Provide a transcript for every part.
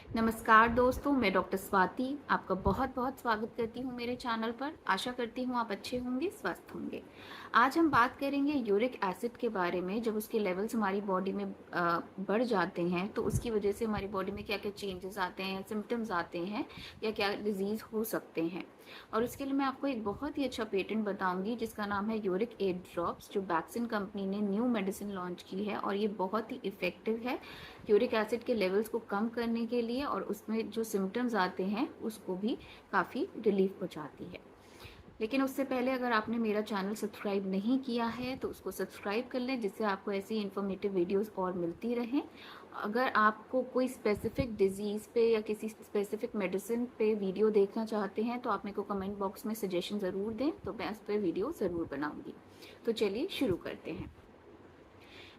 नमस्कार दोस्तों, मैं डॉक्टर स्वाति आपका बहुत बहुत स्वागत करती हूँ मेरे चैनल पर। आशा करती हूँ आप अच्छे होंगे, स्वस्थ होंगे। आज हम बात करेंगे यूरिक एसिड के बारे में। जब उसके लेवल्स हमारी बॉडी में बढ़ जाते हैं तो उसकी वजह से हमारी बॉडी में क्या क्या चेंजेस आते हैं, सिम्टम्स आते हैं या क्या डिजीज़ हो सकते हैं। और उसके लिए मैं आपको एक बहुत ही अच्छा पेटेंट बताऊंगी जिसका नाम है यूरिक एड ड्रॉप्स, जो वैक्सीन कंपनी ने न्यू मेडिसिन लॉन्च की है और ये बहुत ही इफ़ेक्टिव है यूरिक एसिड के लेवल्स को कम करने के लिए, और उसमें जो सिम्टम्स आते हैं उसको भी काफ़ी रिलीफ पहुंचाती है। लेकिन उससे पहले अगर आपने मेरा चैनल सब्सक्राइब नहीं किया है तो उसको सब्सक्राइब कर लें, जिससे आपको ऐसी इन्फॉर्मेटिव वीडियोस और मिलती रहें। अगर आपको कोई स्पेसिफिक डिजीज़ पे या किसी स्पेसिफिक मेडिसिन पे वीडियो देखना चाहते हैं तो आप मेरे को कमेंट बॉक्स में सजेशन ज़रूर दें, तो मैं उस पर वीडियो ज़रूर बनाऊंगी। तो चलिए शुरू करते हैं।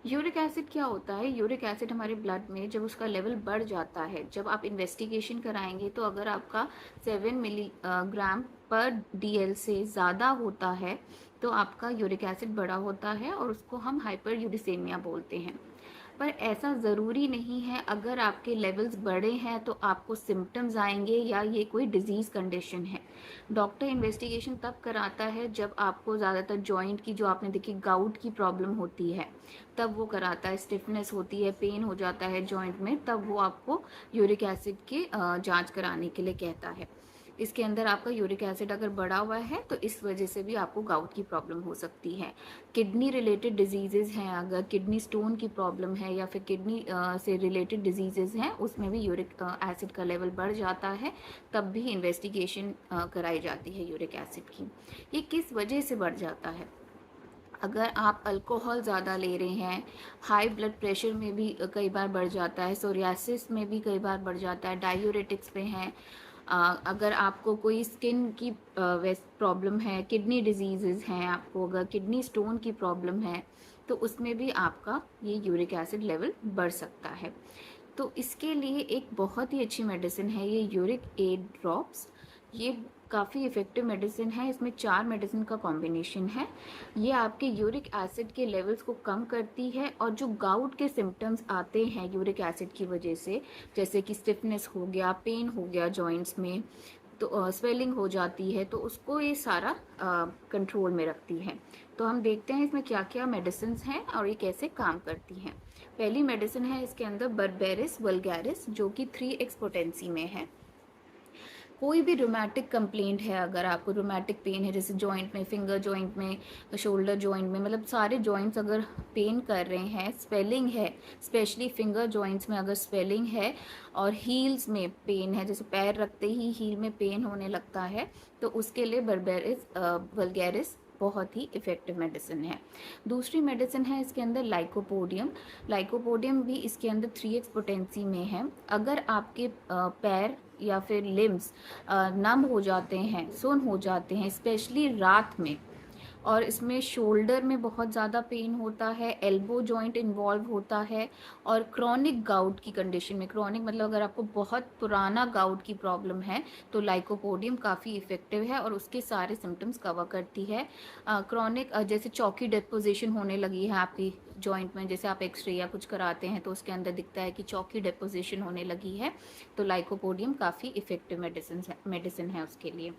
यूरिक एसिड क्या होता है? यूरिक एसिड हमारे ब्लड में जब उसका लेवल बढ़ जाता है, जब आप इन्वेस्टिगेशन कराएंगे तो अगर आपका 7 मिलीग्राम पर डीएल से ज़्यादा होता है तो आपका यूरिक एसिड बढ़ा होता है और उसको हम हाइपर यूरिसेमिया बोलते हैं। पर ऐसा ज़रूरी नहीं है अगर आपके लेवल्स बड़े हैं तो आपको सिम्टम्स आएंगे या ये कोई डिजीज़ कंडीशन है। डॉक्टर इन्वेस्टिगेशन तब कराता है जब आपको ज़्यादातर जॉइंट की, जो आपने देखी, गाउट की प्रॉब्लम होती है, तब वो कराता है। स्टिफनेस होती है, पेन हो जाता है जॉइंट में, तब वो आपको यूरिक एसिड की जांच कराने के लिए कहता है। इसके अंदर आपका यूरिक एसिड अगर बढ़ा हुआ है तो इस वजह से भी आपको गाउट की प्रॉब्लम हो सकती है। किडनी रिलेटेड डिजीजेज हैं, अगर किडनी स्टोन की प्रॉब्लम है या फिर किडनी से रिलेटेड डिजीजेज हैं, उसमें भी यूरिक एसिड का लेवल बढ़ जाता है, तब भी इन्वेस्टिगेशन कराई जाती है यूरिक एसिड की। ये किस वजह से बढ़ जाता है? अगर आप अल्कोहल ज़्यादा ले रहे हैं, हाई ब्लड प्रेशर में भी कई बार बढ़ जाता है, सोरियासिस में भी कई बार बढ़ जाता है, डायूरेटिक्स पे हैं, अगर आपको कोई स्किन की प्रॉब्लम है, किडनी डिजीज़ हैं, आपको अगर किडनी स्टोन की प्रॉब्लम है तो उसमें भी आपका ये यूरिक एसिड लेवल बढ़ सकता है। तो इसके लिए एक बहुत ही अच्छी मेडिसिन है ये यूरिक एड ड्रॉप्स। ये काफ़ी इफ़ेक्टिव मेडिसिन है। इसमें 4 मेडिसिन का कॉम्बिनेशन है। ये आपके यूरिक एसिड के लेवल्स को कम करती है, और जो गाउट के सिम्टम्स आते हैं यूरिक एसिड की वजह से, जैसे कि स्टिफनेस हो गया, पेन हो गया जॉइंट्स में, तो स्वेलिंग हो जाती है, तो उसको ये सारा कंट्रोल में रखती है। तो हम देखते हैं इसमें क्या क्या मेडिसिन हैं और ये कैसे काम करती हैं। पहली मेडिसिन है इसके अंदर बर्बेरिस वल्गैरिस, जो कि 3x पोटेंसी में है। कोई भी रोमैटिक कंप्लेंट है, अगर आपको रोमैटिक पेन है, जैसे जॉइंट में, फिंगर जॉइंट में, शोल्डर जॉइंट में, मतलब सारे जॉइंट्स अगर पेन कर रहे हैं, स्वेलिंग है, स्पेशली फिंगर जॉइंट्स में अगर स्वेलिंग है, और हील्स में पेन है, जैसे पैर रखते ही हील में पेन होने लगता है, तो उसके लिए बर्बेरिस वल्गैरिस बहुत ही इफ़ेक्टिव मेडिसिन है। दूसरी मेडिसिन है इसके अंदर लाइकोपोडियम। लाइकोपोडियम भी इसके अंदर 3x पोटेंसी में है। अगर आपके पैर या फिर लिम्स नम हो जाते हैं, सुन्न हो जाते हैं, स्पेशली रात में, और इसमें शोल्डर में बहुत ज़्यादा पेन होता है, एल्बो जॉइंट इन्वॉल्व होता है, और क्रॉनिक गाउट की कंडीशन में, क्रॉनिक मतलब अगर आपको बहुत पुराना गाउट की प्रॉब्लम है तो लाइकोपोडियम काफ़ी इफ़ेक्टिव है और उसके सारे सिम्टम्स कवर करती है। क्रॉनिक जैसे चौकी डिपोजिशन होने लगी है आपकी जॉइंट में, जैसे आप एक्सरे या कुछ कराते हैं तो उसके अंदर दिखता है कि चौकी डिपोजिशन होने लगी है, तो लाइकोपोडियम काफ़ी इफ़ेक्टिव मेडिसिन है उसके लिए।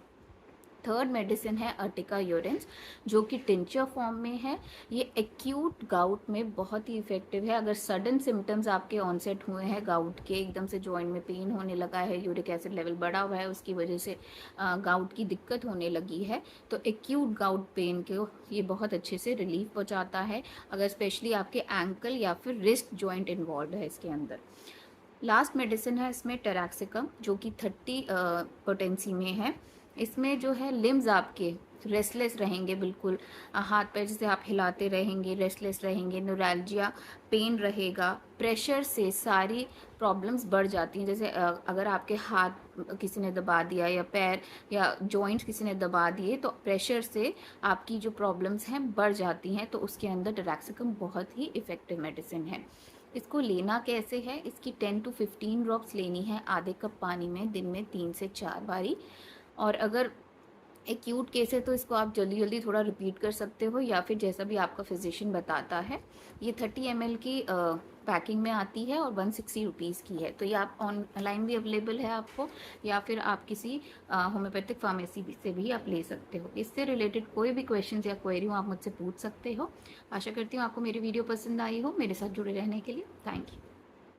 थर्ड मेडिसिन है अर्टिका यूरेंस, जो कि टिंचर फॉर्म में है। ये एक्यूट गाउट में बहुत ही इफेक्टिव है। अगर सडन सिम्टम्स आपके ऑनसेट हुए हैं गाउट के, एकदम से जॉइंट में पेन होने लगा है, यूरिक एसिड लेवल बढ़ा हुआ है, उसकी वजह से गाउट की दिक्कत होने लगी है, तो एक्यूट गाउट पेन को ये बहुत अच्छे से रिलीफ पहुँचाता है, अगर स्पेशली आपके एंकल या फिर रिस्ट जॉइंट इन्वॉल्व है इसके अंदर। लास्ट मेडिसिन है इसमें टेराक्सिकम, जो कि 30 पोटेंसी में है। इसमें जो है लिम्स आपके रेस्टलेस रहेंगे, बिल्कुल हाथ पैर जैसे आप हिलाते रहेंगे, रेस्टलेस रहेंगे, न्यूरैल्जिया, पेन रहेगा, प्रेशर से सारी प्रॉब्लम्स बढ़ जाती हैं। जैसे अगर आपके हाथ किसी ने दबा दिया या पैर या जॉइंट्स किसी ने दबा दिए तो प्रेशर से आपकी जो प्रॉब्लम्स हैं बढ़ जाती हैं, तो उसके अंदर टेराक्सिकम बहुत ही इफ़ेक्टिव मेडिसिन है। इसको लेना कैसे है? इसकी 10 to 15 ड्रॉप्स लेनी है आधे कप पानी में, दिन में 3 से 4 बारी। और अगर एक्यूट केस है तो इसको आप जल्दी जल्दी थोड़ा रिपीट कर सकते हो, या फिर जैसा भी आपका फिजिशियन बताता है। ये 30 ml की पैकिंग में आती है और 160 रुपीज़ की है। तो ये आप ऑनलाइन भी अवेलेबल है आपको, या फिर आप किसी होम्योपैथिक फार्मेसी से भी आप ले सकते हो। इससे रिलेटेड कोई भी क्वेश्चन या क्वेरी हो आप मुझसे पूछ सकते हो। आशा करती हूँ आपको मेरी वीडियो पसंद आई हो। मेरे साथ जुड़े रहने के लिए थैंक यू।